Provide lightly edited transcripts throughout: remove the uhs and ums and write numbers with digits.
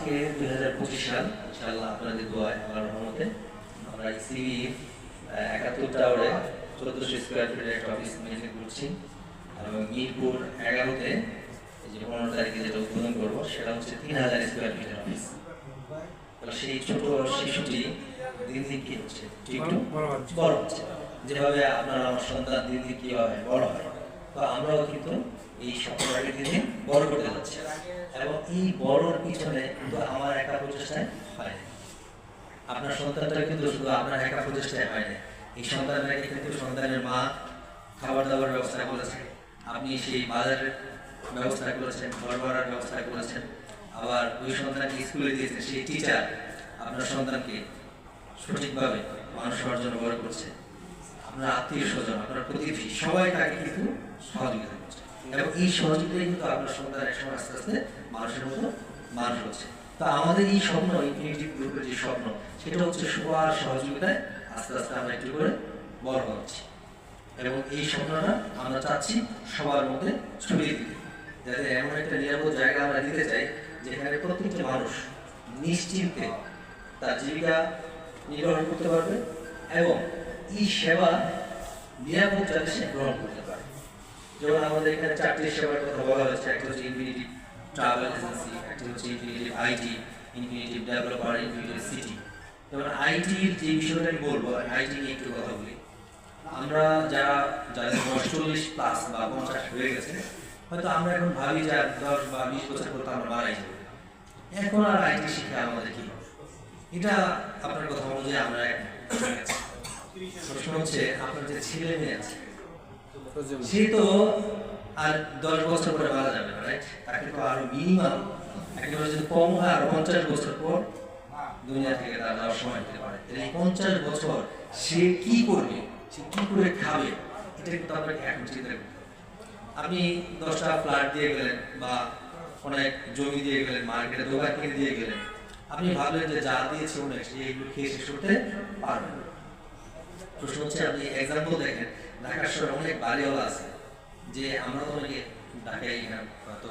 আজকে 2025 সাল, ইনশাআল্লাহ আপনাদের দোয়ায় আল্লাহর রহমতে আমরা ইসিবি 71 টাওয়ারে 1400 স্কয়ার ফিটের একটা অফিস মেনটেন করছি এবং মিরপুর 11-তে যে 15 তারিখে যেটা উদ্বোধন করবো সেটা হচ্ছে 3000 স্কয়ার ফিটের অফিস। সেই ছোট শিশুটি দিন দিন কি হচ্ছে, একটু বড় হচ্ছে, যেভাবে আপনার আমার সন্তান দিন দিন কিভাবে বড় হয়, তো আমরাও কিন্তু এই স্বপ্নটাকে দিন দিন বড় করতে যাচ্ছি এবং এই বড়র পিছনে কিন্তু আমার একা প্রচেষ্টায় হয় না, আপনার সন্তানটা কিন্তু শুধু আপনার একা প্রচেষ্টায় হয় না। এই সন্তানটাকে কিন্তু সন্তানের মা খাবার দাবার ব্যবস্থা করেছে, আপনি সেই বাজারের ব্যবস্থা করেছেন, ঘর ভাড়ার ব্যবস্থা করেছেন, আবার ওই সন্তানকে স্কুলে দিয়েছেন, সেই টিচার আপনার সন্তানকে সঠিকভাবে মানুষ হওয়ার জন্য বড় করছে, আপনার আত্মীয় স্বজন, আপনার প্রতিবেশী সবাই তাকে কিন্তু সহযোগিতা করছে এবং এই সহযোগিতায় কিন্তু আপনার সন্তান একসময় আস্তে আস্তে মানুষের মতো মানুষ হচ্ছে। তো আমাদের এই স্বপ্ন, ইনফিনিটি গ্রুপের যে স্বপ্ন, সেটা হচ্ছে সবার সহযোগিতায় আস্তে আস্তে আমরা একটু করে বড় হচ্ছি এবং এই স্বপ্নটা আমরা চাচ্ছি সবার মধ্যে ছড়িয়ে দিতে, যাতে এমন একটা নিরাপদ জায়গা আমরা দিতে চাই যেখানে প্রত্যেকটি মানুষ নিশ্চিন্তে তার জীবিকা নির্বাহ করতে পারবে এবং এই সেবা নিরাপদ যাতে সে গ্রহণ করতে পারে। যেমন আমাদের এখানে 4টি সেবার কথা বলা হয়েছে, একটা হচ্ছে ইনফিনিটি ট্রাভেল এজেন্সি, একটা হচ্ছে infinitive IT, infinitive developer, infinitive city. যেমন আইটির যে বিষয়টা আমি বলবো, আইটি নিয়ে একটু কথা বলি। আমরা যাদের বয়স 40+ বা 50 হয়ে গেছে, হয়তো আমরা এখন ভাবি যে 10 বা 20 বছর পর আমরা মারাই যাবো, এখন আর আইটি শিখে আমাদের কি হবে? এটা আপনার কথা অনুযায়ী আমরা প্রশ্ন হচ্ছে আপনার যে ছেলে মেয়ে আছে সে তো আর 10 বছর পরে মারা যাবে না, রাইট? তাকে তো আরো মিনিমাম একেবারে যদি কম হয় আর 50 বছর পর দুনিয়া থেকে তার যাওয়ার সময় দিতে পারে। এই 50 বছর সে কি করবে, সে কি করে খাবে, এটা কিন্তু আপনাকে এখন চিন্তা করতে হবে। আপনি 10টা ফ্ল্যাট দিয়ে গেলেন বা অনেক জমি দিয়ে গেলেন, মার্কেটে দোকান কিনে দিয়ে গেলেন, আপনি ভাবলেন যে যা দিয়েছে অনেক, এইগুলো খেয়ে শেষ করতে পারবেন। প্রশ্ন হচ্ছে আপনি এক্সাম্পল দেখেন, ঢাকার শহরে অনেক বাড়িওয়ালা আছে, যে আমরা তো অনেকে ঢাকায় হয়তো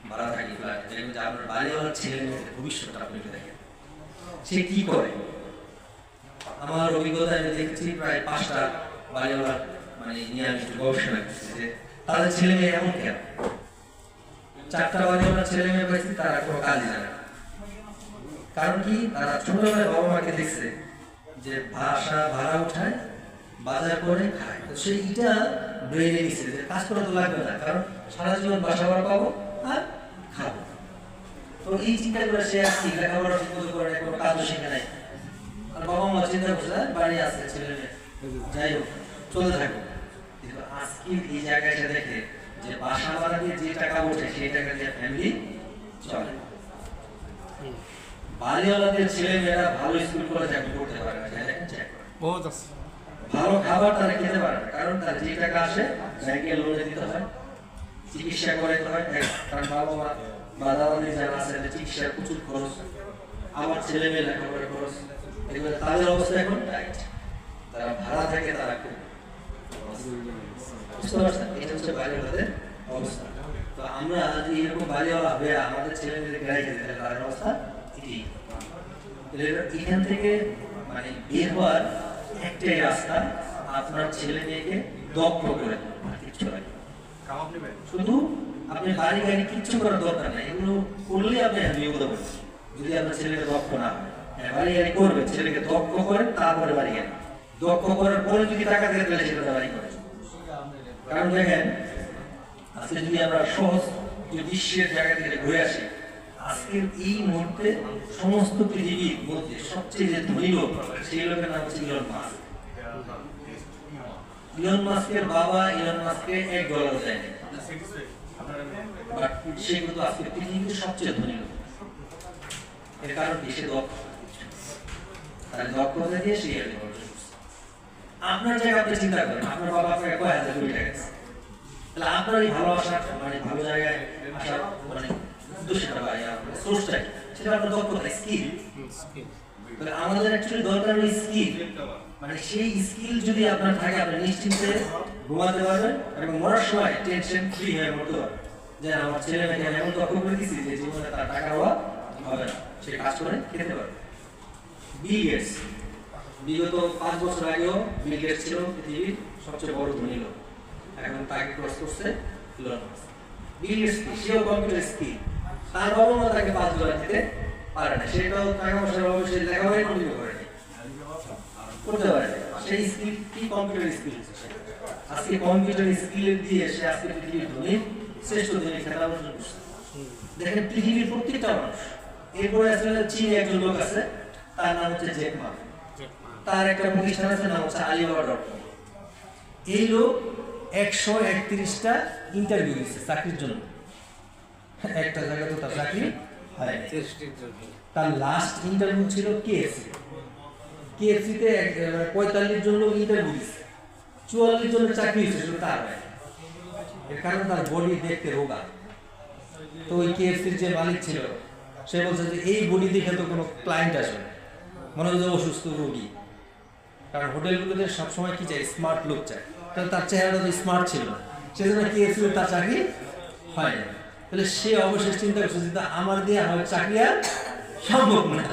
ভাড়া থাকি ফ্ল্যাট, দেখবেন যে আপনার বাড়িওয়ালার ছেলে মেয়েদের ভবিষ্যৎটা আপনি একটু দেখেন, সে কি করে। আমার অভিজ্ঞতায় আমি দেখেছি প্রায় 5টা বাড়িওয়ালার মানে নিয়ে আমি একটু গবেষণা করছি যে তাদের ছেলে মেয়ে এমন কেন। 4টা বাড়িওয়ালার ছেলে মেয়ে পাইছি, তারা কোনো কাজই জানে না। কারণ কি, তারা ছোটবেলায় বাবা মাকে দেখছে যে ভাড়া উঠায়, বাজার করে খায়, তো সে এটা ব্রেনে নিচ্ছে যে কাজ করা তো লাগবে না, কারণ সারা জীবন বাসা ভাড়া পাবো আর খাবো। তো এই চিন্তা করে সে আর কি লেখাপড়া ঠিক মতো করে কোনো কাজও শিখে নাই, আর বাবা মা চিন্তা করছে বাড়ি আছে ছেলে মেয়ে, যাই হোক চলে থাকবো। কিন্তু আজকে এই জায়গায় এসে দেখে যে বাসা ভাড়া দিয়ে যে টাকা ওঠে সেই টাকা দিয়ে ফ্যামিলি চলে। বাড়িওয়ালাদের ছেলে মেয়েরা ভালো স্কুল কলেজে এখন পড়তে পারে না, ভালো খাবার তারা খেতে পারে না, কারণ তার যে টাকা আসে ব্যাংকে লোনে দিতে হয়, চিকিৎসা করাইতে হয়, কারণ বাবা মা বা দাদা যারা আছে চিকিৎসার প্রচুর খরচ, আমার ছেলে মেয়ে লেখাপড়ার খরচ, এগুলো তাদের অবস্থা এখন টাইট। তারা ভাড়া থাকে, তারা খুব বুঝতে পারছেন, এটা হচ্ছে বাড়িওয়ালাদের অবস্থা। তো আমরা যদি এরকম বাড়িওয়ালা হয়ে আমাদের ছেলে মেয়েদেরকে রেখে দিতে, তাদের অবস্থা এখান থেকে মানে বের হওয়ার একটাই রাস্তা, আপনার ছেলে মেয়েকে দক্ষ করে কিচ্ছু লাগে, শুধু আপনি বাড়ি গাড়ি কিচ্ছু করার দরকার নেই, এগুলো করলে আপনি বিপদে পড়বেন। যদি আপনার ছেলেকে দক্ষ না হয়, বাড়ি গাড়ি করবেন, ছেলেকে দক্ষ করেন, তারপরে বাড়ি গাড়ি দক্ষ করার পরে যদি টাকা দিয়ে তাহলে সেটা বাড়ি করেন। কারণ দেখেন আজকে যদি আমরা সহজ যে বিশ্বের জায়গা থেকে ঘুরে আসি, আজকের এই মুহূর্তে সমস্ত পৃথিবীর মধ্যে সবচেয়ে যে ধনী লোক, সেই লোকের নাম হচ্ছে ইলন মাস্ক। ইলন মাস্কের বাবা ইলন মাস্ককে $1 দেয়নি, বাট সে কিন্তু আজকে পৃথিবীর সবচেয়ে ধনী লোক। এর কারণ কি, সে দক্ষ, তার দক্ষতা দিয়ে সে আপনার জায়গায় আপনি চিন্তা করেন, আপনার বাবা আপনাকে কয় হাজার কোটি টাকা দিচ্ছে, তাহলে আপনার এই ভালোবাসা মানে ভালো জায়গায় আসার মানে উদ্দেশ্যটা বা সোর্সটা সেটা আপনার দক্ষতা, স্কিল। তাহলে আমাদের অ্যাকচুয়ালি দরকার ওই স্কিল, মানে সেই স্কিল যদি আপনার থাকে, আপনি নিশ্চিন্তে ঘুমাতে পারবেন এবং মরার সময় টেনশন ফ্রি হয়ে মরতে পারবেন, যে আমার ছেলে মেয়েকে এমন দক্ষ করে দিচ্ছি যে জীবনে তার টাকা হওয়া হবে না। করে খেতে পারবে। বিল গেটস বিগত 5 বছর আগেও বিল গেটস ছিল পৃথিবীর সবচেয়ে বড় ধনী লোক, এখন তাকে ক্রস করছে ইলন মাস্ক। বিল গেটস সেও কম্পিউটার স্কিল, তার বাবা মা তাকে $5 দিতে পারে না, সেটাও টাকা পয়সার অভাবে সে লেখাপড়াই কন্টিনিউ করেনি, করতে পারে না। সেই স্কিল কি? Computer skill. আজকে কম্পিউটার স্কিল দিয়ে সে আজকে পৃথিবীর ধনী শ্রেষ্ঠ ধনী খেতাব অর্জন করছে। দেখেন পৃথিবীর প্রত্যেকটা মানুষ। এরপরে আসলে চীনে একজন লোক আছে, তার নাম হচ্ছে জ্যাক মা, তার একটা প্রতিষ্ঠান আছে নাম হচ্ছে Alibaba.com। এই লোক 131টা ইন্টারভিউ দিচ্ছে চাকরির জন্য, একটা জায়গায় তো তার চাকরি হয় না। তার লাস্ট ইন্টারভিউ ছিল কেএফসি তে 45 জন লোক ইন্টারভিউ দিচ্ছে, 44 জনের চাকরি হয়েছে, শুধু তার হয়। এর কারণ তার বডি দেখতে রোগা। তো ওই কেএফসির যে মালিক ছিল সে বলছে যে এই বডি দেখে তো কোনো ক্লায়েন্ট আসবে না, মনে হচ্ছে অসুস্থ রোগী। কারণ হোটেলগুলোতে সবসময় কি চাই? স্মার্ট লোক চায়। তাহলে তার চেহারাটা তো স্মার্ট ছিল না, সেজন্য কেএফসি তার চাকরি হয় না। তাহলে সে অবশেষে চিন্তা করছে যে আমার দিয়ে আমার চাকরি আর সম্ভব না।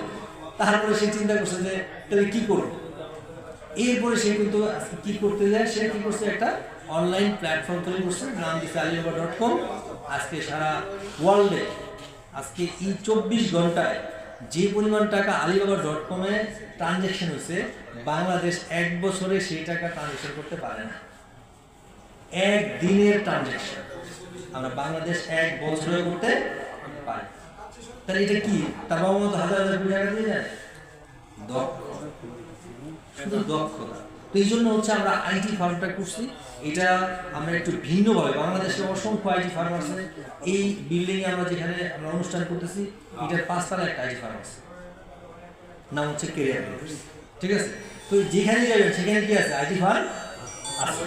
তারপরে সে চিন্তা করছে যে তাহলে কি করবো। এরপরে সে কিন্তু কি করতে যায়, সে কি করছে? একটা অনলাইন প্ল্যাটফর্ম তৈরি করছে, নাম দিচ্ছে Alibaba.com। আজকে সারা ওয়ার্ল্ডে আজকে এই 24 ঘন্টায় যে পরিমাণ টাকা Alibaba.com এ ট্রানজ্যাকশন হয়েছে, বাংলাদেশ 1 বছরে সেই টাকা ট্রানজ্যাকশন করতে পারে না। এক দিনের ট্রানজ্যাকশন আমরা বাংলাদেশ 1 বছরে করতে পারি। তাহলে এটা কি? তার বাবা মতো হাজার হাজার কোটি টাকা দিয়ে যায়? শুধু দক্ষতা। তো এই জন্য হচ্ছে আমরা আইটি ফার্মটা করছি। এটা আমরা একটু ভিন্নভাবে, বাংলাদেশে অসংখ্য আইটি ফার্ম আছে। এই বিল্ডিং এ আমরা যেখানে আমরা অনুষ্ঠান করতেছি, এটার 5 তলায় একটা আইটি ফার্ম আছে, নাম হচ্ছে কেরিয়ার। ঠিক আছে? তো যেখানে যাবেন সেখানে কি আছে? আইটি ফার্ম আছে।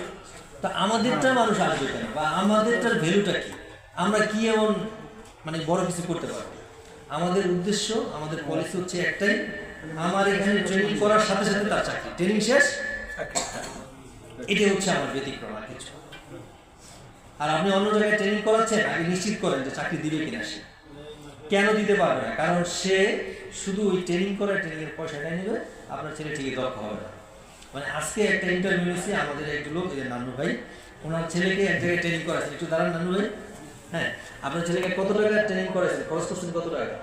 তো আমাদেরটা মানুষ আসবে কেন, বা আমাদেরটার ভ্যালুটা কি? আমরা কি এমন মানে বড় কিছু করতে পারবো? আমাদের উদ্দেশ্য, আমাদের পলিসি হচ্ছে একটাই, আমার এখানে ট্রেনিং করার সাথে সাথে তার চাকরি, ট্রেনিং শেষ। এটাই হচ্ছে আমার ব্যতিক্রম আর কিছু। আর আপনি অন্য জায়গায় ট্রেনিং করাচ্ছেন, আগে নিশ্চিত করেন যে চাকরি দিবে কিনা সে। কেন দিতে পারবে না? কারণ সে শুধু ওই ট্রেনিং করে ট্রেনিং এর পয়সাটা নেবে, আপনার ছেলে ঠিকই দক্ষ হবে না। মানে আজকে একটা ইন্টারভিউ নিয়েছি, আমাদের এক লোক নান্নু ভাই, ওনার ছেলেকে এক জায়গায় ট্রেনিং করাচ্ছেন। একটু দাঁড়ান নান্নু ভাই। হ্যাঁ, আপনার ছেলেকে কত টাকা ট্রেনিং করেছেন? খরচ করছেন কত টাকা?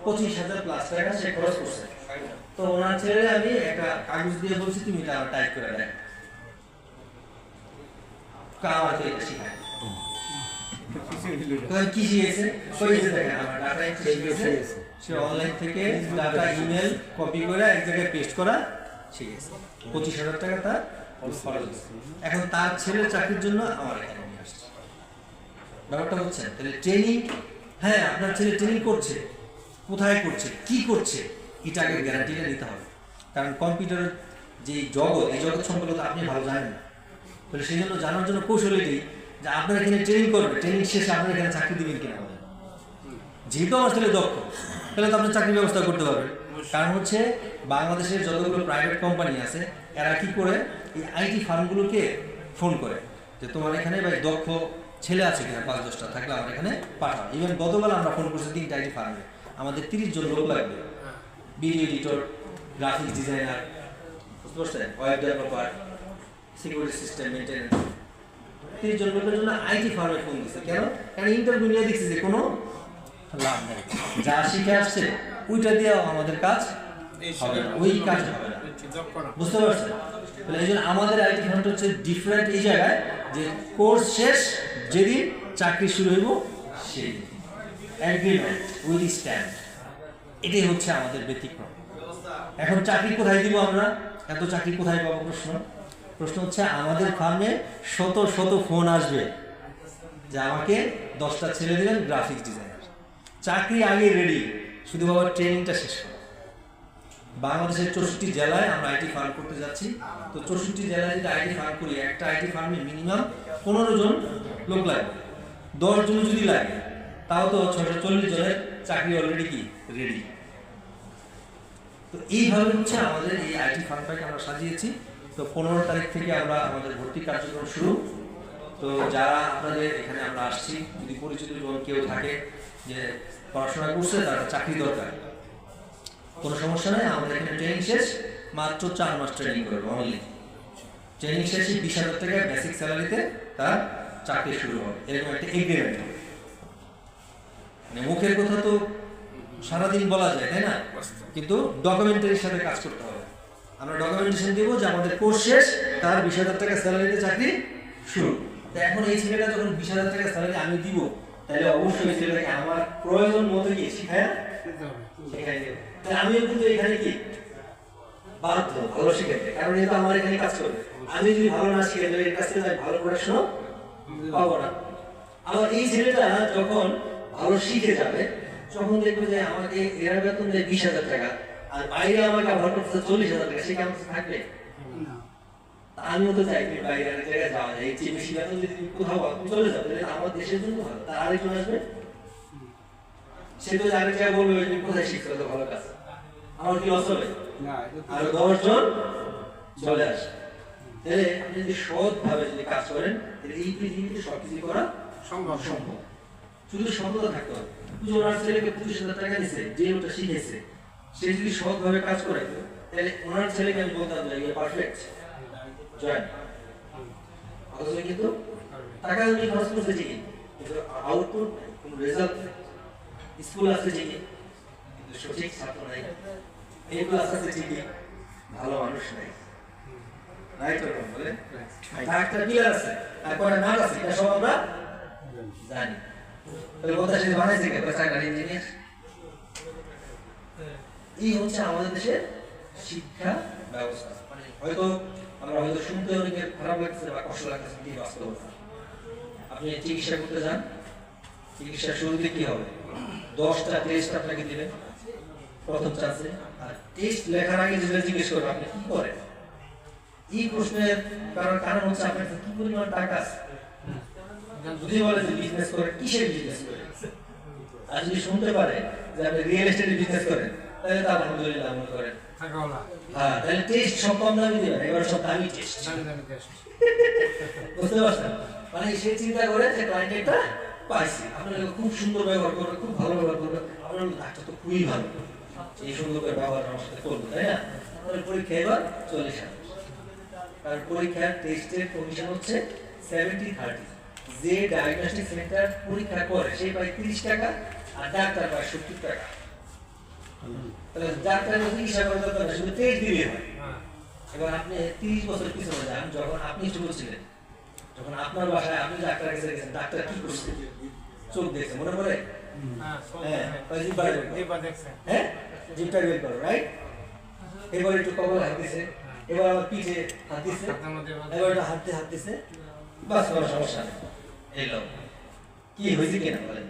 25,000 প্লাস টাকা সে খরচ করছে। তো ওনার ছেলে আমি একটা কাগজ দিয়ে বলছি তুমি এটা টাইপ করে দেখ, আমার তো এটা শিখায়। কি শিখেছে? দেখেন আমার ডাটা এন্ট্রি শিখেছে, সে অনলাইন থেকে ডাটা ইমেল কপি করে এক জায়গায় পেস্ট করা শিখেছে। 25,000 টাকা তার খরচ। এখন তার ছেলের চাকরির জন্য আমার এখানে নিয়ে আসছে। ব্যাপারটা হচ্ছে তাহলে ট্রেনিং। হ্যাঁ, আপনার ছেলে ট্রেনিং করছে, কোথায় করছে, কি করছে, এটা আগে গ্যারান্টিটা নিতে হবে। কারণ কম্পিউটারের যে জগৎ, এই জগৎ সম্পর্কে তো আপনি ভালো জানেন না। তাহলে সেই জন্য জানার জন্য কৌশল এটাই যে আপনার এখানে ট্রেনিং করবে, ট্রেনিং শেষে আপনার এখানে চাকরি দিবেন কিনা বলেন। যেহেতু আমার ছেলে দক্ষ, তাহলে তো আপনি চাকরির ব্যবস্থা করতে পারবেন। কারণ হচ্ছে বাংলাদেশের যতগুলো প্রাইভেট কোম্পানি আছে, এরা কি করে? এই আইটি ফার্মগুলোকে ফোন করে যে তোমার এখানে ভাই দক্ষ ছেলে আছে কিনা, 5-10টা থাকলে আমার এখানে পাঠাও। ইভেন গতকাল আমরা ফোন করছি 3টা আইটি ফার্মে, আমাদের 30 জন লোক লাগবে, ভিডিও এডিটর, গ্রাফিক্স ডিজাইনার, বুঝতে পারছেন, web developer, security system maintenance. 30 জন লোকের জন্য আইটি ফার্মে ফোন দিচ্ছে। কেন? কারণ ইন্টারভিউ নিয়ে দেখছি যে কোনো লাভ নেই, যা শিখে আসছে ওইটা দিয়েও আমাদের কাজ হবে না, ওই কাজ হবে না। বুঝতে পারছেন? তাহলে এই জন্য আমাদের আইটি ফার্মটা হচ্ছে ডিফারেন্ট এই জায়গায় যে কোর্স শেষ যেদিন চাকরি শুরু হইব সেই এগ্রিমেন্ট উইথ স্ট্যাম্প, এটাই হচ্ছে আমাদের ব্যতিক্রম। এখন চাকরি কোথায় দিব আমরা? এত চাকরি কোথায় পাবো? প্রশ্ন হচ্ছে আমাদের ফার্মে শত শত ফোন আসবে যে আমাকে 10টা ছেলে দিবেন গ্রাফিক্স ডিজাইনার। চাকরি আগে রেডি, শুধু বাবা ট্রেনিংটা শেষ করো। বাংলাদেশের 64 জেলায় আমরা আইটি ফার্ম করতে যাচ্ছি। তো 64 জেলায় যদি আইটি ফার্ম করি, একটা আইটি ফার্মে মিনিমাম 15 জন লোক লাগবে। 10 জন যদি লাগে তাও তো 640 জনের চাকরি অলরেডি কি রেডি। তো এইভাবে হচ্ছে আমাদের এই আইটি ফার্মটাকে আমরা সাজিয়েছি। তো 15 তারিখ থেকে আমরা আমাদের ভর্তি কার্যক্রম শুরু। তো যারা আপনাদের এখানে আমরা আসছি, যদি পরিচিত কেউ থাকে যে পড়াশোনা করছে তার চাকরি দরকার, কোনো সমস্যা নেই, আমাদের এখানে ট্রেনিং শেষ, মাত্র 4 মাস ট্রেনিং করবো অনলি। ট্রেনিং শেষে 20,000 টাকা বেসিক স্যালারিতে তার চাকরি শুরু হবে, এরকম একটা এগ্রিমেন্ট হবে। মানে মুখের কথা তো সারাদিন বলা যায়, তাই না? কিন্তু ডকুমেন্টারির সাথে কাজ করতে হবে। আমরা ডকুমেন্টেশন দিব যে আমাদের কোর্স শেষ, তার 20,000 টাকা স্যালারিতে চাকরি শুরু। তো এখন এই ছেলেটা যখন 20,000 টাকা স্যালারি আমি দিব, তাহলে অবশ্যই ছেলেটাকে আমার প্রয়োজন মতো কি শিখাই দেব। তাহলে আমিও কিন্তু এখানে কি বাধ্য ভালো শিখাইতে, কারণ এটা আমার এখানে কাজ করবে। আমি যদি ভালো না শিখাই এর কাছ থেকে ভালো পড়াশোনা পাবো না। আবার এই ছেলেটা যখন ভালো শিখে যাবে, যখন দেখবে যে আমাকে এর বেতন দেয় 20,000 টাকা, আর বাইরে আমাকে ভালো করতে 40,000 টাকা, সে কেমন থাকবে? আমিও তো চাই বাইরে আরেক জায়গায় যাওয়া যায়, এই চেয়ে বেশি বেতন যদি কোথাও চলে যাবে, আমার দেশের জন্য ভালো। তার আরেকজন আসবে, সে তো আরেক জায়গায় বলবে তুমি কোথায় শিখছো তো ভালো কাজ, আমার কি লস হবে? আর 10 জন চলে আসে। তাহলে আপনি যদি সৎভাবে যদি কাজ করেন, তাহলে এই পৃথিবীতে সবকিছু করা সম্ভব। শুধু সততা থাকতে হবে। ওনার ছেলেকে 25,000 টাকা দিচ্ছে, যে ওটা শিখেছে, সে যদি সৎভাবে কাজ করে, তাহলে ওনার ছেলেকে আমি বলতাম যে পারফেক্ট জয়েন। অথচ কিন্তু টাকা উনি খরচ করছে ঠিকই, কিন্তু আউটপুট কোন রেজাল্ট, স্কুল আছে ঠিকই কিন্তু সঠিক ছাত্র নাই, এই ক্লাস আছে ঠিকই ভালো মানুষ নাই। রাইট ওরকম বলে একটা পিলার আছে আর কয়টা নাট আছে, এটা সব আমরা জানি। তাহলে কথা সে বানাইছে কে? চাকরি ইঞ্জিনিয়ার। এই হচ্ছে আমাদের দেশের শিক্ষা ব্যবস্থা। মানে হয়তো আমরা হয়তো শুনতে অনেকের খারাপ লাগছে বা কষ্ট লাগতেছে, কি বাস্তবতা। আপনি চিকিৎসা করতে যান, চিকিৎসার শুরুতে কি হবে? 10টা টেস্ট আপনাকে দিবেন প্রথম চান্সে, আর টেস্ট লেখার আগে যেটা জিজ্ঞেস করবে আপনি কি করেন, এই প্রশ্নের কারণ হচ্ছে আপনার কি পরিমাণ টাকা আছে। যদি বলে যে বিজনেস করে, কিসের বিজনেস করে, আর যদি শুনতে পারে যে আপনি রিয়েল এস্টেটের বিজনেস করেন, তাহলে তো আলহামদুলিল্লাহ মনে করেন। হ্যাঁ, তাহলে টেস্ট সব কম দামি দিবেন, এবার সব দামি টেস্ট। বুঝতে পারছেন? মানে সে চিন্তা করে যে ক্লায়েন্ট একটা পাইছি, আপনাকে খুব সুন্দর ব্যবহার করবে, খুব ভালো ব্যবহার করবে, আপনার ডাক্তার তো খুবই ভালো, এই সুন্দর করে ব্যবহার আমার সাথে করবো, তাই না? তাহলে পরীক্ষা এবার চলে আসে। কারণ পরীক্ষার টেস্টের কমিশন হচ্ছে 70-30। যে ডায়াগনস্টিক সেন্টার পরীক্ষা করে সে পায় 30 টাকা, আর ডাক্তার পায় 70 টাকা। তাহলে ডাক্তারের চিকিৎসা করার দরকার নেই, শুধু টেস্ট দিলে হয়। এবার আপনি 30 বছর পিছনে যান, যখন আপনি ছোট ছিলেন, যখন আপনার বাসায় আপনি ডাক্তার কাছে গেছেন, ডাক্তার কি করছে? চোখ দেখছে, মনে পড়ে? হ্যাঁ, জিভটা বের করো, রাইট? এবার একটু কপালে হাত দিছে, এবার আমার পিঠে হাত দিছে, এবার একটু হাত দিছে, বাস কোনো সমস্যা নেই। এলো কি হয়েছে কিনা বলেন?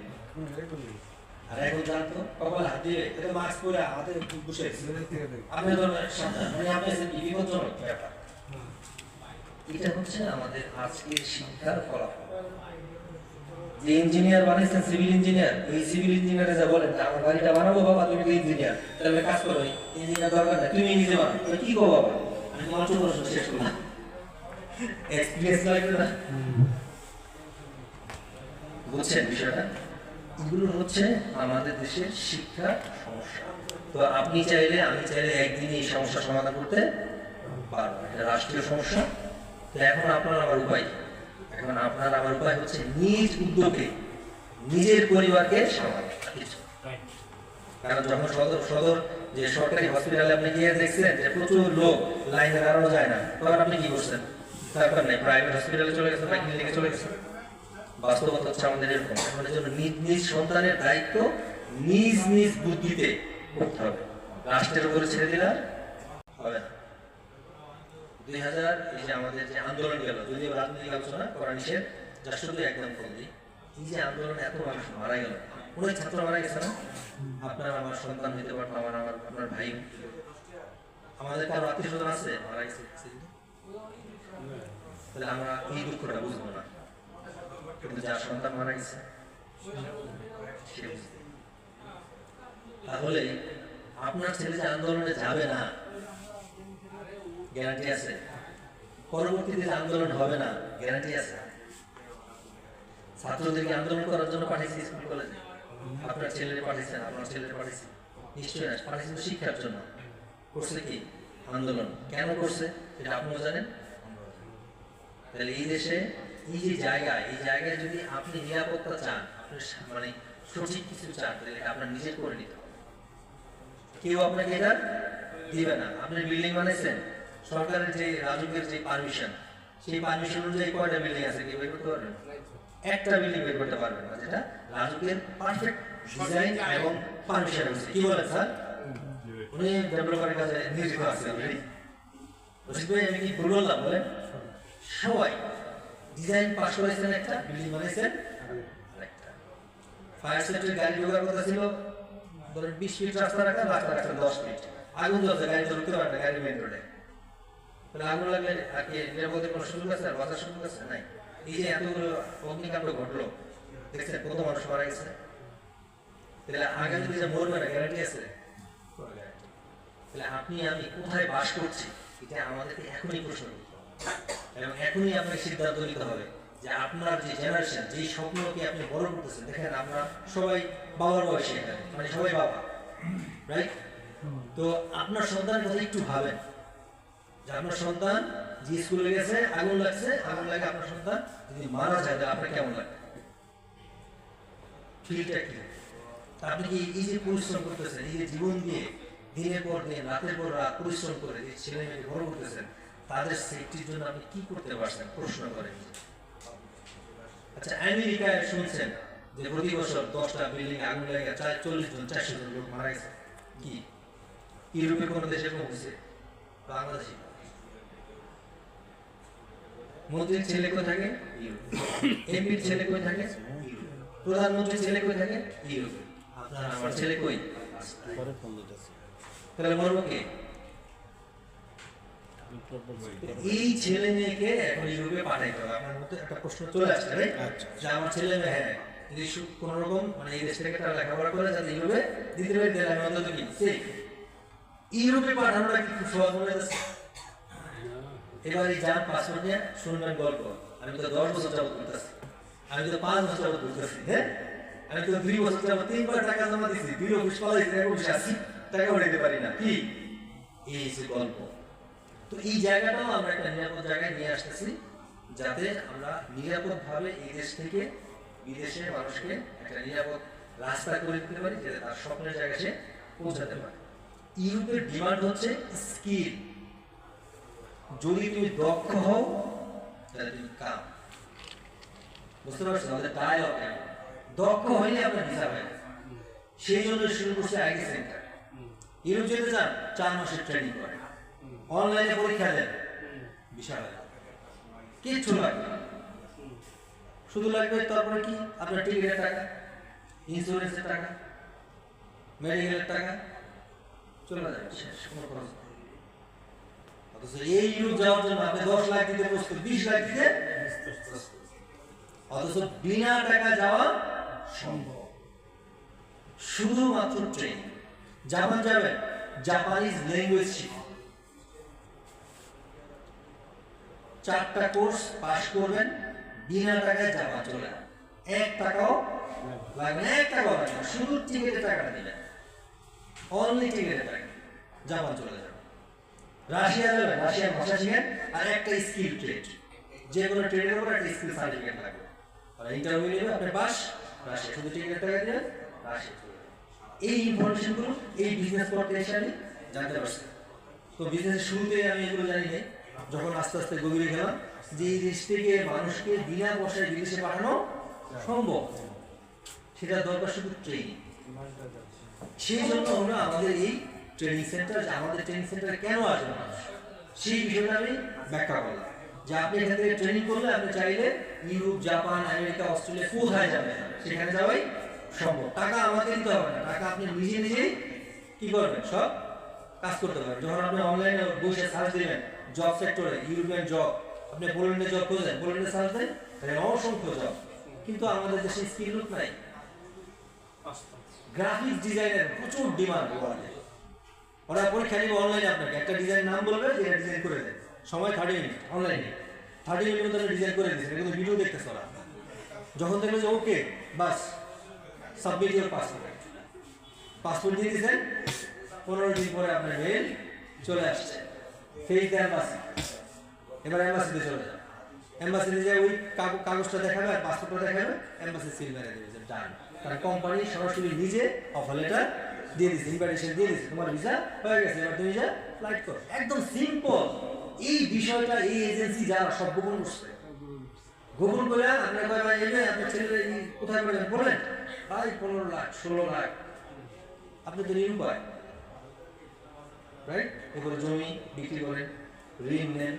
আর এখন জানতো কপালে হাত দিয়ে এটা মাস্ক পরে হাতে বসে আপনি মানে আপনি বিপজ্জনক ব্যাপার। এটা হচ্ছে আমাদের আজকের শিক্ষার ফলাফল। যে ইঞ্জিনিয়ার বানিয়েছেন সিভিল ইঞ্জিনিয়ার, ওই সিভিল ইঞ্জিনিয়ারে যা বলেন আমার বাড়িটা বানাবো বাবা, তুমি তো ইঞ্জিনিয়ার, তাহলে কাজ করো, ইঞ্জিনিয়ার দরকার নাই, তুমি নিজে বানাও। কি গো বাবা, আমি তোমার 14 বছর শেষ করলাম, এক্সপিরিয়েন্স লাগবে না? বুঝছেন বিষয়টা? এগুলো হচ্ছে আমাদের দেশের শিক্ষার সমস্যা। তো আপনি চাইলে আমি চাইলে একদিনে এই সমস্যা সমাধান করতে পারবো, এটা রাষ্ট্রীয় সমস্যা। তো এখন আপনার আমার উপায়, এখন আপনার আমার উপায় হচ্ছে নিজ উদ্যোগে নিজের পরিবারকে সামলানো। কারণ যখন সদর যে সরকারি হসপিটালে আপনি গিয়ে দেখছেন যে প্রচুর লোক, লাইনে দাঁড়ানো যায় না, তখন আপনি কি করছেন? তারপর নেই, প্রাইভেট হসপিটালে চলে গেছেন বা ক্লিনিকে চলে গেছেন। বাস্তবতা হচ্ছে আমাদের এরকম। এখন এর জন্য নিজ নিজ সন্তানের দায়িত্ব নিজ নিজ বুদ্ধিতে করতে হবে, রাষ্ট্রের উপরে ছেড়ে দিলে হবে না। 2000 এই যে আমাদের যে আন্দোলন গেল, যদিও রাজনৈতিক আলোচনা করা নিষেধ, যা শুধু একদম করে দিই, এই যে আন্দোলনে এত মানুষ মারা গেল, অনেক ছাত্র মারা গেছে না? আপনার আমার সন্তান হইতে পারতো, আপনার ভাই, আমাদের কারো আত্মীয় স্বজন আছে মারা গেছে, তাহলে আমরা এই দুঃখটা বুঝবো না, কিন্তু যার সন্তান মারা গেছে সে বুঝবে। তাহলে আপনার ছেলে যে আন্দোলনে যাবে না গ্যারান্টি আছে? পরবর্তীতে আন্দোলন হবে না গ্যারান্টি আছে? ছাত্রদেরকে আন্দোলন করার জন্য পাঠিয়েছি স্কুল কলেজে, আপনার ছেলের পাঠিয়েছেন, আপনার ছেলের পাঠিয়েছেন, নিশ্চয়ই না, পাঠিয়েছেন শিক্ষার জন্য। করছে কি আন্দোলন, কেন করছে এটা আপনারা জানেন? তাহলে এই দেশে এই যে জায়গায়, এই জায়গায় যদি আপনি নিরাপত্তা চান, আপনি মানে সঠিক কিছু চান, তাহলে আপনার নিজের করে নিতে হবে। কেউ আপনাকে এটা দিবে না। আপনি বিল্ডিং বানাইছেন, সরকারের যে রাজুকের যে পারমিশন, সেই পারমিশন অনুযায়ী কয়টা বিল্ডিং আছে কি বের করতে পারবেন? একটা বিল্ডিং বের করতে পারবেন না, যেটা রাজুকের পারফেক্ট ডিজাইন এবং পারমিশন আছে। কি বলেন স্যার? উনি ডেভেলপারের কাছে নিয়োজিত আছে অলরেডি। আমি কি ভুল বললাম বলেন? সবাই ডিজাইন পাস করেছেন, একটা বিল্ডিং বানাইছেন, আরেকটা ফায়ার সেফটির গাড়ি ঢোকার কথা ছিল ধরেন 20 ফিট রাস্তা রাখা, রাস্তা রাখছেন 10 ফিট। আগুন জ্বলছে, গাড়ি তো ঢুকতে পারে না, গাড়ি মেন রোডে। তাহলে আগুন লাগলে আর কি নিরাপদের কোনো সুযোগ আছে? আর বাঁচার সুযোগ আছে? নাই। এই যে এতগুলো অগ্নিকাণ্ড ঘটলো, দেখছেন কত মানুষ মারা গেছে। তাহলে আগামী দিনে মরবে না, গ্যারান্টি আছে? তাহলে আপনি আমি কোথায় বাস করছি, এটা আমাদেরকে এখনই প্রশ্ন করতে হবে এবং এখনই আপনাকে সিদ্ধান্ত নিতে হবে যে আপনার যে জেনারেশন, যে স্বপ্নকে আপনি বড় করতেছেন। দেখেন আমরা সবাই বাবার বয়সে, এখানে মানে সবাই বাবা, রাইট? তো আপনার সন্তানের কথা একটু ভাবেন যে আপনার সন্তান যে স্কুলে গেছে, আগুন লাগছে, আগুন লাগে আপনার সন্তান যদি মারা যায়, তাহলে আপনার কেমন লাগে? ফিলটা কি? আপনি কি এই যে পরিশ্রম করতেছেন, এই যে জীবন দিয়ে দিনের পর দিন, রাতের পর রাত পরিশ্রম করে যে ছেলে মেয়েকে বড় করতেছেন, তাদের সেফটির জন্য আপনি কি করতে পারছেন? প্রশ্ন করেন। আচ্ছা, আমেরিকায় শুনছেন যে প্রতি বছর 10টা বিল্ডিং আগুন লাগে 40 জন 400 জন লোক মারা গেছে। কি ইউরোপের কোন দেশে কমছে? বাংলাদেশে। মন্ত্রীর ছেলে কই থাকে? এমপির ছেলে কই থাকে? প্রধানমন্ত্রীর ছেলে কই থাকে? ইউরোপে। আপনার আমার ছেলে কই? তাহলে মরবো কে? এই ছেলে মেয়েকে এখন ইউরোপে পাঠাইতে হবে। আপনার মধ্যে একটা প্রশ্ন চলে আসছে যে আমার ছেলে মেয়ে, হ্যাঁ, যদি কোন রকম মানে এই দেশ থেকে তারা লেখাপড়া করে যাতে ইউরোপে দিতে পারি, তাহলে আমি অন্তত কি সেফ। ইউরোপে পাঠানোটা কি খুব সহজ হয়ে যাচ্ছে? এবার এই যান পাসপোর্ট নিয়ে শুনবেন গল্প। আমি তো 10 বছর যাবত করতেছি, আমি তো 5 বছর যাবত করতেছি, হ্যাঁ, আমি তো 2 বছর যাবত 3বার টাকা জমা দিচ্ছি, 2 অফিস পালাইছি, অফিসে আসি, টাকা উঠাইতে পারি না। কি এই যে গল্প। তো এই জায়গাটাও আমরা একটা নিরাপদ জায়গায় নিয়ে আসতেছি, যাতে আমরা নিরাপদভাবে এই দেশ থেকে বিদেশে মানুষকে একটা নিরাপদ রাস্তা করে দিতে পারি, যাতে তার স্বপ্নের জায়গায় সে পৌঁছাতে পারে। ইউরোপের ডিমান্ড হচ্ছে স্কিল। যদি তুমি দক্ষ হও তাহলে তুমি কাম। বুঝতে পারছো? আমাদের ডায়লগ দক্ষ হইলে আপনার ভিসা পাই। সেই জন্য শুরু করছে আইটি সেন্টার। ইউরোপ যেতে চান 4 মাসের ট্রেনিং করে, অনলাইনে পরীক্ষা দেন, বিষয় কিচ্ছু লাগবে না। শুধু লাগবে তারপরে কি আপনার টিকিটের টাকা, ইন্স্যুরেন্সের টাকা, মেডিকেলের টাকা, চলে যাবে, শেষ, কোনো খরচ। অথচ এই ইউরোপ যাওয়ার জন্য আপনি 10 লাখ দিতে প্রস্তুত, 20 লাখ দিতে, অথচ বিনা টাকা যাওয়া সম্ভব, শুধুমাত্র ট্রেন। জাপান যাবেন, জাপানিজ ল্যাঙ্গুয়েজ শিখুন, 4টা কোর্স পাস করবেন, বিনা টাকায় জাপান চলে যান। 1 টাকাও লাগবে না, 1 টাকাও লাগবে না, শুধু টিকিটের টাকাটা দিবেন, অনলি টিকিটের টাকা, জাপান চলে যাবেন। রাশিয়া যাবেন, রাশিয়ার ভাষা শিখেন, আর একটা স্কিল ট্রেড, যে কোনো ট্রেডের উপর একটা স্কিল সার্টিফিকেট লাগবে। আর ইন্টারভিউ নেবে, আপনি পাস, রাশিয়া, শুধু টিকিটের টাকা দিবেন, রাশিয়া চলে যাবেন। এই ইনফরমেশনগুলো এই বিজনেস করতে এসে আমি জানতে পারছি। তো বিজনেসের শুরুতে আমি এগুলো জানি না, যখন আস্তে আস্তে গভীরে গেলাম যে এই দেশ থেকে মানুষকে বিনা পয়সায় বিদেশে পাঠানো সম্ভব, সেটা দরকার শুধু ট্রেনিং। সেই জন্য আমরা আমাদের এই ট্রেনিং সেন্টার, আমাদের ট্রেনিং সেন্টারে কেন আসবে মানুষ, সেই বিষয়টা আমি ব্যাখ্যা করলাম যে আপনি এখান থেকে ট্রেনিং করলে আপনি চাইলে ইউরোপ, জাপান, আমেরিকা, অস্ট্রেলিয়া কোথায় যাবেন সেখানে যাওয়াই সম্ভব। টাকা আমাকে দিতে হবে না, টাকা আপনি নিজে নিজেই কি করবেন, সব কাজ করতে পারবেন। যখন আপনি অনলাইনে বসে সার্চ দিবেন জব সেক্টরে, ইউরোপিয়ান জব, আপনি পোল্যান্ডে জব খোঁজেন, পোল্যান্ডে সার্চ দেন, অসংখ্য জব, কিন্তু আমাদের দেশে স্কিল লোক নাই। গ্রাফিক্স ডিজাইনের প্রচুর ডিমান্ড ওয়ার্ল্ডে। ওরা পরীক্ষা নিবে অনলাইনে, আপনাকে একটা ডিজাইন নাম বলবে, এটা ডিজাইন করে দেয়, সময় 30 মিনিট, অনলাইনে 30 মিনিটের মধ্যে ডিজাইন করে দিয়েছে, কিন্তু ভিডিও দেখতেছে ওরা। যখন দেখবে যে ওকে বাস সাবমিট ইউর পাসপোর্ট। পাসপোর্ট দিয়ে দিয়েছেন, 15 দিন পরে আপনার মেইল চলে আসছে, ফেস দ্য এম্বাসি। এবার এম্বাসিতে চলে যান, এম্বাসিতে যে ওই কাগজটা দেখাবে আর পাসপোর্টটা দেখাবে, এম্বাসি সিল মেরে দেবে যে ডান। কারণ কোম্পানি সরাসরি নিজে অফার লেটার দিয়ে দিচ্ছে, ইনভাইটেশন দিয়ে দিচ্ছে, তোমার ভিসা হয়ে গেছে, এবার তুমি যা ফ্লাইট করো। একদম সিম্পল। এই বিষয়টা এই এজেন্সি যারা সব গোপন করছে, গোপন করে আপনার কয়বার এলে আপনার ছেলেরা কোথায় বলেন বলেন ভাই 15 লাখ 16 লাখ আপনি তো ঋণ পায়, রাইট? এরপরে জমি বিক্রি করেন, ঋণ নেন,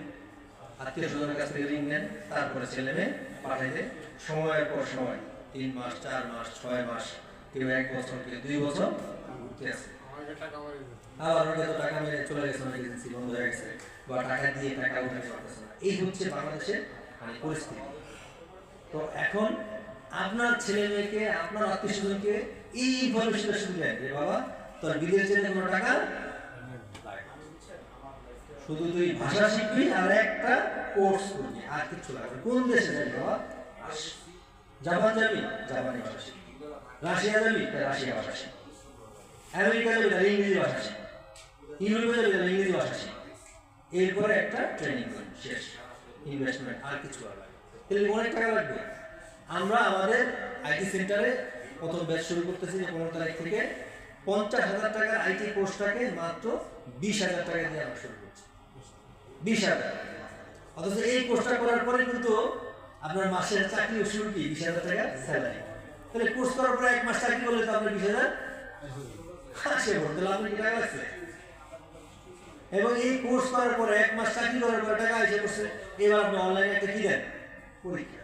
আত্মীয় স্বজনের কাছ থেকে ঋণ নেন, তারপরে ছেলে মেয়ে পাঠাইতে সময়ের পর সময় 3 মাস 4 মাস 6 মাস, কেউ 1 বছর, কেউ 2 বছর ঘুরতে আসে। আবার হয়তো টাকা মেরে চলে গেছে, অনেক এজেন্সি বন্ধ হয়ে গেছে বা টাকা দিয়ে টাকা উঠাতে পারতেছে না। এই হচ্ছে বাংলাদেশের মানে পরিস্থিতি। তো এখন আপনার ছেলে মেয়েকে, আপনার আত্মীয় স্বজনকে এই ইনফরমেশনটা শুধু দেন যে বাবা তোর বিদেশ যেতে কোনো টাকা শুধু তুই ভাষা শিখবি আর একটা কোর্স করবি, আর কিছু লাগবে। কোন দেশে যাবি বাবা? জাপান যাবি, জাপানি ভাষা শিখবি। রাশিয়া যাবি, রাশিয়া ভাষা শিখবি। আমেরিকা যাবি, তাহলে ইংরেজি ভাষা শিখবি। ইউরোপে যাবি, তাহলে ইংরেজি ভাষা শিখবি। এরপরে একটা ট্রেনিং করবি, শেষ। ইনভেস্টমেন্ট আর কিছু লাগবে, তাহলে অনেক টাকা লাগবে। আমরা আমাদের আইটি সেন্টারে প্রথম ব্যাচ শুরু করতেছি 15 তারিখ থেকে। 50,000 টাকার আইটি কোর্সটাকে মাত্র 20,000 টাকা দিয়ে আমরা শুরু করছি। 20,000। অথচ এই কোর্সটা করার পরে কিন্তু আপনার মাসের চাকরি শুরু কি 20,000 টাকা স্যালারি। তাহলে কোর্স করার পরে 1 মাস চাকরি করলে তো আপনার 20,000 আসে, তাহলে আপনার কি টাকা লাগছে? এবং এই কোর্স করার পরে 1 মাস চাকরি করার পরে টাকা এসে করছে, এবার আপনি অনলাইনে একটা কি দেন? পরীক্ষা।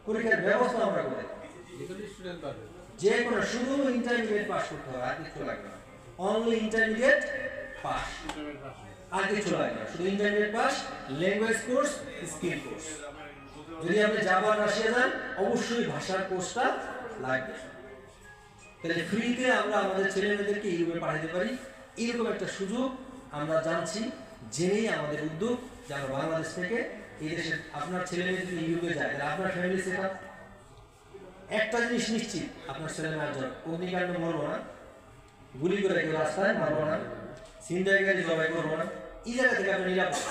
পরীক্ষার ব্যবস্থা আমরা করে যে কোনো, শুধু ইন্টারমিডিয়েট পাস করতে হবে, আর কিছু লাগবে না। অনলি ইন্টারমিডিয়েট পাস, আর কিছু লাগবে না। শুধু intermediate pass, language course, skill course. যদি আপনি জাপান রাশিয়া যান, অবশ্যই ভাষার কোর্সটা লাগবে। তাহলে ফ্রিতে আমরা আমাদের ছেলে মেয়েদেরকে ইউরোপে পাঠাতে পারি। এরকম একটা সুযোগ আমরা জানছি, জেনেই আমাদের উদ্যোগ যে আমরা বাংলাদেশ থেকে এই দেশে আপনার ছেলে মেয়ে যদি ইউরোপে যায়, তাহলে আপনার ফ্যামিলি সেটআপ একটা জিনিস নিশ্চিত, আপনার ছেলে মেয়ের জন্য অগ্নিকাণ্ডে মরবো না, গুলি করে কেউ রাস্তায় মারবো না, ছিনতাইকারী জবাই করবো না। এই জায়গা থেকে আপনি নিরাপদ।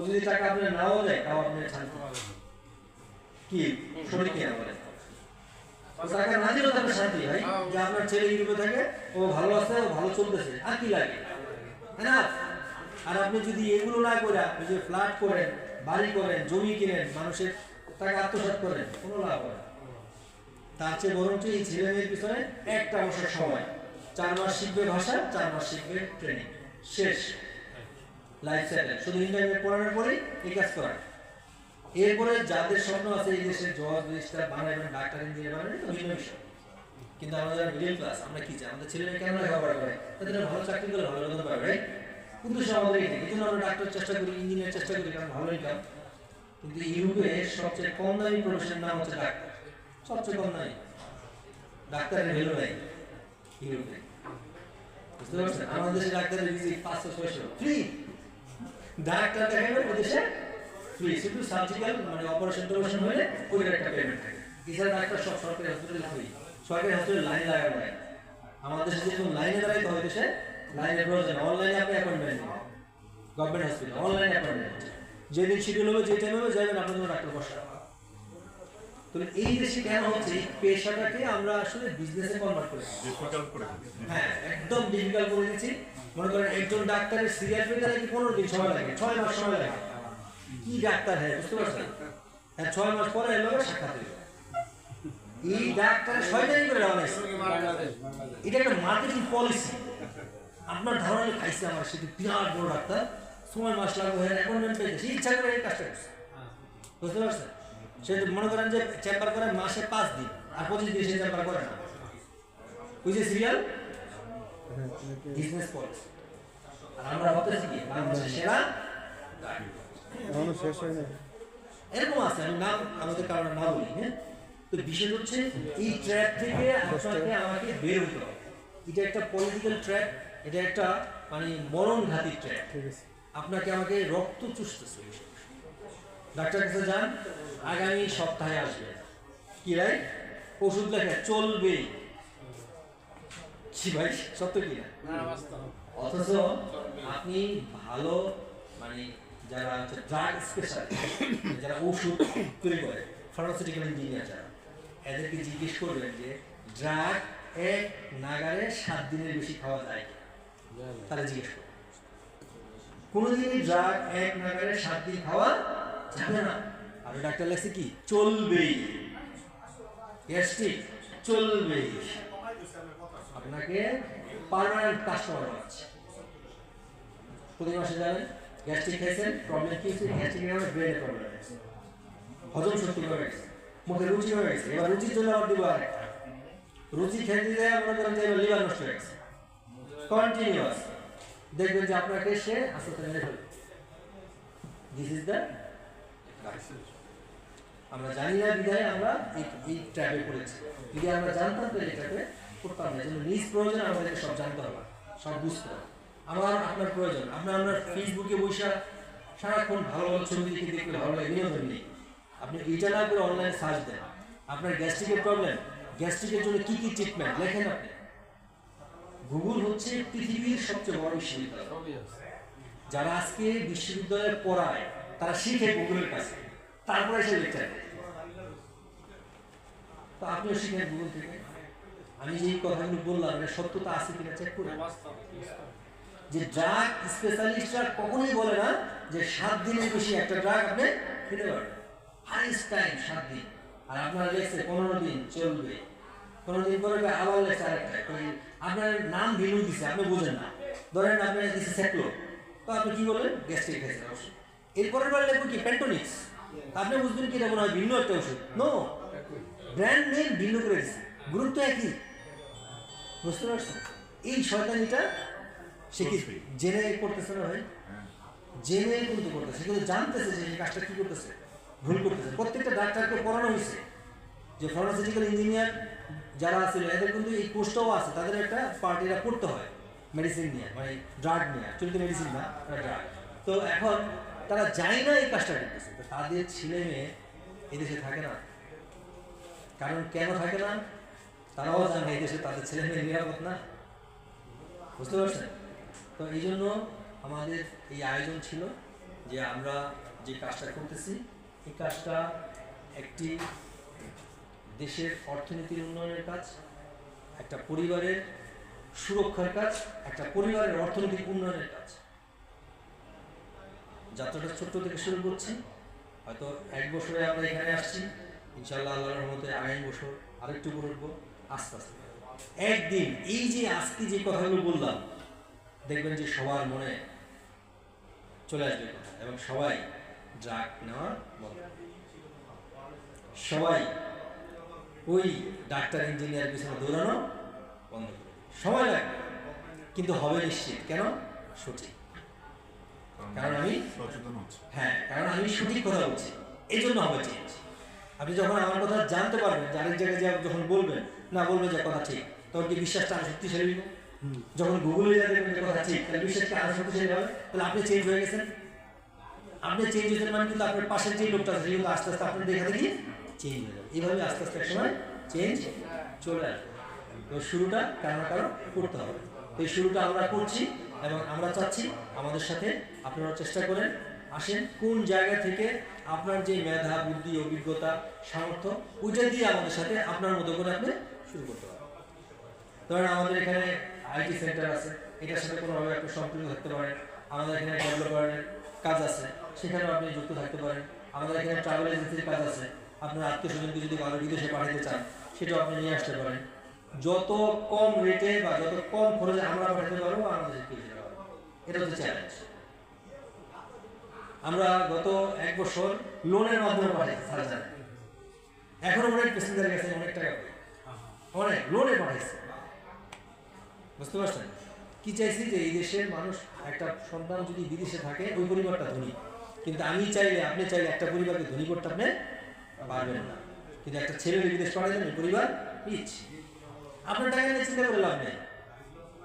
যদি টাকা আপনি নাও দেয়, তাও আপনি শান্তি কি শরীর কিনা বলে টাকা না দিলেও তাদের শান্তি ভাই, যে আপনার ছেলে ইউরোপে থাকে, ও ভালো আছে, ও ভালো চলতেছে, আর কি লাগে না? আর আপনি যদি এগুলো না করে আপনি যে ফ্ল্যাট করেন, বাড়ি করেন, জমি কিনেন, মানুষের টাকা আত্মসাৎ করেন, কোনো লাভ হয় না। তার চেয়ে বরঞ্চ এই ছেলে মেয়ের পিছনে 1টা বছর সময়, 4 মাস শিখবে ভাষা, 4 মাস শিখবে ট্রেনিং, শেষ লাইফ সেটেল। শুধু ইন্টারমিডিয়েট পড়ানোর পরেই এই কাজ করা। এরপরে যাদের স্বপ্ন আছে এই দেশে জজ, রেজিস্ট্রার বানাবেন, ডাক্তার, ইঞ্জিনিয়ার বানাবেন, তো ভিন্ন বিষয়। কিন্তু আমাদের মিডল ক্লাস, আমরা কি চাই? আমাদের ছেলেমেয়ে কেন লেখাপড়া করে? তাদের ভালো চাকরি করে ভালো বেতন পাবে, রাইট? কিন্তু আমাদের এই জন্য আমরা ডাক্তার চেষ্টা করি, ইঞ্জিনিয়ার চেষ্টা করি, কারণ ভালো ইনকাম। কিন্তু ইউরোপে সবচেয়ে কম দামি প্রফেশনের নাম হচ্ছে ডাক্তার। সবচেয়ে কম দামি ডাক্তারের ভ্যালু নাই ইউরোপে, বুঝতে পারছেন? আমাদের দেশে ডাক্তারের ভিজিট 500-600 ফ্রি। ডাক্তার দেখাবেন ওদেশে ফ্রি, শুধু সার্জিক্যাল মানে অপারেশন টপারেশন হলে ওই একটা পেমেন্ট থাকে। এছাড়া ডাক্তার সব সরকারি হসপিটালে ফ্রি। সরকারি হসপিটালে লাইন লাগানো হয়। আমাদের দেশে যেরকম লাইনে দাঁড়াইতে হয়, দেশে লাইনের প্রয়োজন। অনলাইনে আপনি অ্যাপয়েন্টমেন্ট নেবেন, গভর্নমেন্ট হসপিটাল অনলাইনে অ্যাপয়েন্টমেন্ট, যেদিন শিডিউল হবে, যে টাইম হবে যাবেন, আপনার কোনো ডাক্তার বসা। তো এই দেশে কেন হচ্ছে এই পেশাটাকে আমরা আসলে বিজনেসে কনভার্ট করে হ্যাঁ একদম ডিফিকাল্ট করে দিচ্ছি। মনে করেন একজন ডাক্তারের সিরিয়াল পেতে নাকি 15 দিন সময় লাগে, 6 মাস সময় লাগে। কি ডাক্তার হ্যাঁ, বুঝতে পারছেন? হ্যাঁ 6 মাস পরে এর লগে সাক্ষাৎ হইল। এই ডাক্তারের শয়তানি করে দেওয়া হয়েছে। এটা একটা মার্কেটিং পলিসি। আপনার ধারণা খাইছে আমার, সেটা বিরাট বড় ডাক্তার, 6 মাস লাগবে, অ্যাপয়েন্টমেন্ট পেয়েছে, ইচ্ছা করে এই কাজটা করছে, বুঝতে পারছেন? সে মনে করেন যে চেম্বার করে মাসে 5 দিন, আর 25 দিন সে চেম্বার করে না। বুঝছে সিরিয়াল বিজনেস পলিসি। আর আমরা ভাবতেছি কি বাংলাদেশের সেরা শেষ হয় না, এরকম আছে। আমি নাম আমাদের কারণে না বলি, হ্যাঁ। তো বিষয় হচ্ছে এই ট্র্যাপ থেকে আপনাকে আমাকে বের হতে হবে। এটা একটা পলিটিক্যাল ট্র্যাপ, এটা একটা মানে মরণঘাতী ট্র্যাপ। আপনাকে আমাকে রক্ত চুষতেছে। ডাক্তার কাছে যান, আগামী সপ্তাহে আসবে, কি রাইট? ওষুধ লেখা চলবে, কি ভাই সত্য কি না? অথচ আপনি ভালো মানে যারা ড্রাগ স্পেশালিস্ট, যারা ওষুধ তৈরি করে, ফার্মাসিউটিক্যাল ইঞ্জিনিয়ার যারা, এদেরকে জিজ্ঞেস করবেন যে ড্রাগ এক নাগারে 7 দিনের বেশি খাওয়া যায় কি? তাহলে জিজ্ঞেস করবেন। কোনোদিনই ড্রাগ এক নাগারে 7 দিন খাওয়া যাবে না। আর ডাক্তার লেখছে কি চলবেই, গ্যাস্ট্রিক চলবেই, আপনাকে পার্মানেন্ট কাস্টমার বানাচ্ছে। প্রতি মাসে যাবেন, গ্যাস্ট্রিক খাইছেন, প্রবলেম কি হচ্ছে? গ্যাস্ট্রিকের কারণে ব্রেনের প্রবলেম হয়েছে, হজম শক্তি কমে গেছে, মুখে রুচি হয়ে গেছে। এবার রুচির জন্য আবার দিব আরেকটা, রুচি খেতে দেয় মনে করেন যে এবার লিভার নষ্ট হয়ে গেছে, কন্টিনিউয়াস দেখবেন যে আপনাকে সে আস্তে আস্তে মেরে ফেলবে। দিস ইজ দ্য, আমরা জানি না বিধায় আমরা এই ট্র্যাপে পড়েছি। যদি আমরা জানতাম তো এই ট্র্যাপে পড়তাম না। জন্য নিজ প্রয়োজন আমাদেরকে সব জানতে হবে, সব বুঝতে হবে। আমার আপনার প্রয়োজন, আপনার ফেসবুকে বসে সারাক্ষণ ভালো ভালো ছবি দেখে দেখলে ভালো লাগে, বিনোদন নেই। আপনি এটা না করে অনলাইনে সার্চ দেন, আপনার গ্যাস্ট্রিকের প্রবলেম, গ্যাস্ট্রিকের জন্য কি কি ট্রিটমেন্ট লেখেন আপনি। গুগল হচ্ছে পৃথিবীর সবচেয়ে বড় বিশ্ববিদ্যালয়। যারা আজকে বিশ্ববিদ্যালয়ে পড়ায় তারা শিখে গুগলের কাছে, তারপরে এসে লেকচার দেয়। তো আপনিও শিখেন গুগল থেকে। আমি যে কথাগুলো বললাম এটা সত্যতা আছে কিনা চেক করে। যে ড্রাগ স্পেশালিস্টরা কখনোই বলে না যে 7 দিনের বেশি একটা ড্রাগ আপনি খেতে পারবেন, হাইস্ট টাইম 7 দিন। আর আপনার লেগছে 15 দিন চলবে, 15 দিন পরে আবার লেগছে আরেকটা। আপনার নাম ভিন্ন দিচ্ছে, আপনি বোঝেন না। ধরেন আপনার দিচ্ছে সেকলো, তো আপনি কি বললেন? গ্যাস্ট্রিক খাইছেন অবশ্যই। এরপরের বার লিখবো কি পেন্টোনিক্স, আপনি বুঝবেন কি এটা মনে হয় ভিন্ন একটা ওষুধ। নো, ব্র্যান্ড নেম ভিন্ন করে দিচ্ছে, গুরুত্ব একই। বুঝতে পারছেন? এই শয়তানিটা সে কি জেনে করতেছে না ভাই, জেনে কিন্তু করতেছে, কিন্তু জানতেছে যে এই কাজটা কি করতেছে, ভুল করতেছে। প্রত্যেকটা ডাক্তারকে পড়ানো হয়েছে যে ফার্মাসিউটিক্যাল ইঞ্জিনিয়ার যারা আছে এদের কিন্তু এই কোর্সটাও আছে, তাদের একটা পার্টিরা পড়তে হয় মেডিসিন নিয়ে, মানে ড্রাগ নিয়ে, চলিত মেডিসিন না ড্রাগ। তো এখন তারা যায় না এই কাজটা করতেছে, তো তাদের ছেলে মেয়ে এদেশে থাকে না। কারণ কেন থাকে না? তারাও জানে এই দেশে তাদের ছেলে মেয়ে নিরাপদ না। বুঝতে পারছেন? তো এই জন্য আমাদের এই আয়োজন ছিল যে আমরা যে কাজটা করতেছি এই কাজটা একটি দেশের অর্থনীতির উন্নয়নের কাজ, একটা পরিবারের সুরক্ষার কাজ, একটা পরিবারের অর্থনৈতিক উন্নয়নের কাজ। যাত্রাটা ছোট্ট থেকে শুরু করছি, হয়তো 1 বছরে আমরা এখানে আসছি, ইনশাআল্লাহ আল্লাহর রহমতে আগামী বছর আরেকটু করে উঠবো আস্তে আস্তে। একদিন এই যে আজকে যে কথাগুলো বললাম দেখবেন যে সবার মনে চলে আসবে কথা, এবং সবাই ড্রাগ নেওয়া বন্ধ, সবাই ওই ডাক্তার ইঞ্জিনিয়ার পিছনে দৌড়ানো বন্ধ করবে। সময় লাগবে কিন্তু হবে নিশ্চিত। কেন? সঠিক। কারণ আমি সচেতন হচ্ছি, হ্যাঁ, কারণ আমি সঠিক কথা বলছি, এই জন্য হবে চেঞ্জ। আপনি যখন আমার কথা জানতে পারবেন, যে আরেক জায়গায় যা যখন বলবেন না, বলবেন যে কথা ঠিক, তখন কি বিশ্বাসটা আরো শক্তিশালী হবে। যখন গুগলে যা দেখবেন যে কথা ঠিক, তাহলে বিশ্বাসটা আরো শক্তিশালী হবে। তাহলে আপনি চেঞ্জ হয়ে গেছেন। আপনি চেঞ্জ হয়েছেন মানে কিন্তু আপনার পাশের যে লোকটা আছে কিন্তু আস্তে আস্তে আপনার দেখা দেখি চেঞ্জ হয়ে যাবে। এইভাবে আস্তে আস্তে এক সময় চেঞ্জ চলে আসবে। তো শুরুটা কারো না কারো করতে হবে। তো এই শুরুটা আমরা করছি এবং আমরা চাচ্ছি আমাদের সাথে আপনারা চেষ্টা করেন, আসেন কোন জায়গা থেকে আপনার যে মেধা, বুদ্ধি, অভিজ্ঞতা, সামর্থ্য ওইটা দিয়ে আমাদের সাথে আপনার মতো করে আপনি শুরু করতে পারেন। ধরেন আমাদের এখানে আইটি সেন্টার আছে, এটার সাথে কোনোভাবে আপনি সম্পৃক্ত থাকতে পারেন। আমাদের এখানে ডেভেলপারের কাজ আছে, সেখানেও আপনি যুক্ত থাকতে পারেন। আমাদের এখানে ট্রাভেল এজেন্সির কাজ আছে, আপনার আত্মীয় স্বজনকে যদি ভালো বিদেশে পাঠাতে চান সেটাও আপনি নিয়ে আসতে পারেন। যত কম রেটে বা যত কম খরচে আমরা পাঠাতে পারবো আমাদের এটা হচ্ছে চ্যালেঞ্জ। আমরা গত 1 বছর লোনের মাধ্যমে পাঠাইছি, এখনো অনেক প্যাসেঞ্জারের কাছে অনেক টাকা অনেক লোনে পাঠাইছে। বুঝতে পারছেন? কি চাইছি যে এই দেশের মানুষ একটা সন্তান যদি বিদেশে থাকে ওই পরিবারটা ধনী, কিন্তু আমি চাইলে আপনি চাইলে একটা পরিবারকে ধনী করতে আপনি পারবেন না, কিন্তু একটা ছেলে বিদেশ পাঠাবেন ওই পরিবার রিচ। আপনার টাকা নিয়ে চিন্তা করে লাভ নেই,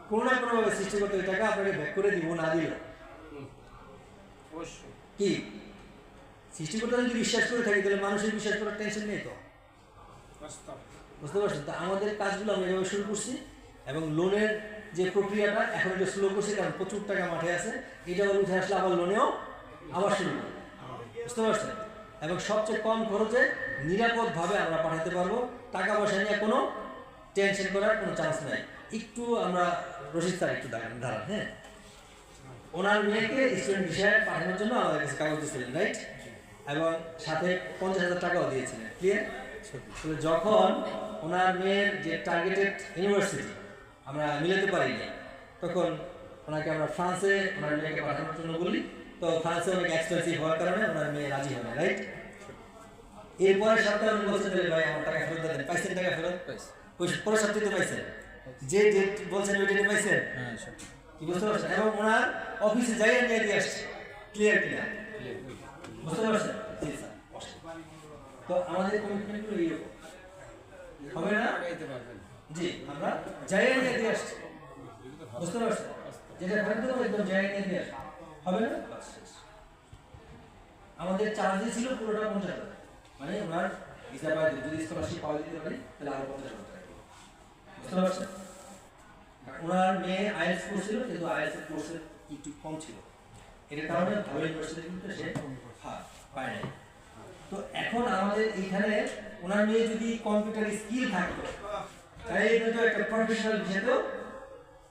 কোনো না কোনোভাবে সৃষ্টি করতে ওই টাকা আপনাকে ব্যাক করে দিব, না দিল কি সৃষ্টিকর্তা যদি বিশ্বাস করে থাকি তাহলে মানুষের বিশ্বাস করার টেনশন নেই। তো বুঝতে পারছেন? তো আমাদের কাজগুলো আমরা এভাবে শুরু করছি এবং লোনের যে প্রক্রিয়াটা এখন একটু স্লো করছি, কারণ প্রচুর টাকা মাঠে আছে। এটা উঠে আসলে আবার লোনেও আবার শুরু করবো, বুঝতে পারছেন? এবং সবচেয়ে কম খরচে নিরাপদভাবে আমরা পাঠাতে পারবো। টাকা পয়সা নিয়ে কোনো টেনশন করার কোনো চান্স নাই। একটু আমরা রশিদ স্যার একটু দাঁড়ান, হ্যাঁ। ওনার মেয়েকে স্টুডেন্ট ভিসায় পাঠানোর জন্য আমাদের কাছে কাগজ দিয়েছিলেন, রাইট? এবং সাথে 50,000 টাকাও দিয়েছিলেন, ক্লিয়ার? যখন ওনার মেয়ের যে টার্গেটেড ইউনিভার্সিটি আমরা মিলাতে পারিনি, তখন ওনাকে আমরা ফ্রান্সে ওনার মেয়েকে পাঠানোর জন্য বলি। তো ফ্রান্সে অনেক এক্সপেন্সিভ হওয়ার কারণে ওনার মেয়ে রাজি হয় না, রাইট? এরপরে সপ্তাহে উনি বলছেন যে ভাই আমার টাকা ফেরত দেন। পাইছেন টাকা ফেরত? পরের সপ্তাহে পাইছেন? যে ডেট বলছেন ওই ডেটে পাইছেন? কি বুঝতে পারছেন? এবং ওনার অফিসে যাই নিয়ে দিয়ে আসছে, ক্লিয়ার কিনা? বুঝতে পারছেন? জি স্যার। তো আমাদের কমিটমেন্টগুলো এইরকম হবে না? জি, আমরা যাই নিয়ে দিয়ে আসছি, বুঝতে পারছেন? যেটা ফেরত দেবো একদম যাই নিয়ে দিয়ে আসছি, হবে না? আমাদের চার্জে ছিল পুরোটা 50,000, মানে ওনার ভিসা পাই যদি স্কলারশিপ পাওয়া যেতে পারে তাহলে আরো 50,000 টাকা, বুঝতে পারছেন? ওনার মেয়ে আইএলটিএস করছিল, কিন্তু আইএলটিএস কোর্সের একটু কম ছিল, এর কারণে ভালো ইউনিভার্সিটি কিন্তু সে পায় নাই। তো এখন আমাদের এইখানে ওনার মেয়ে যদি কম্পিউটার স্কিল থাকে তাহলে কিন্তু একটা প্রফেশনাল হিসেবেও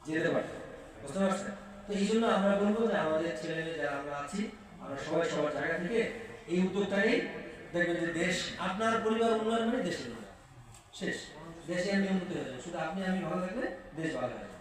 যেতে পারতো, বুঝতে পারছেন? তো এই জন্য আমরা বলবো যে আমাদের ছেলে মেয়ে যারা আমরা আছি, আমরা সবাই সবার জায়গা থেকে এই উদ্যোগটা নিই। দেখবেন যে দেশ, আপনার পরিবার উন্নয়ন মানে দেশের উন্নয়ন, শেষ। দেশে আমি উন্নতি হয়ে যাবে, শুধু আপনি আমি ভালো থাকলে দেশ ভালো হবে।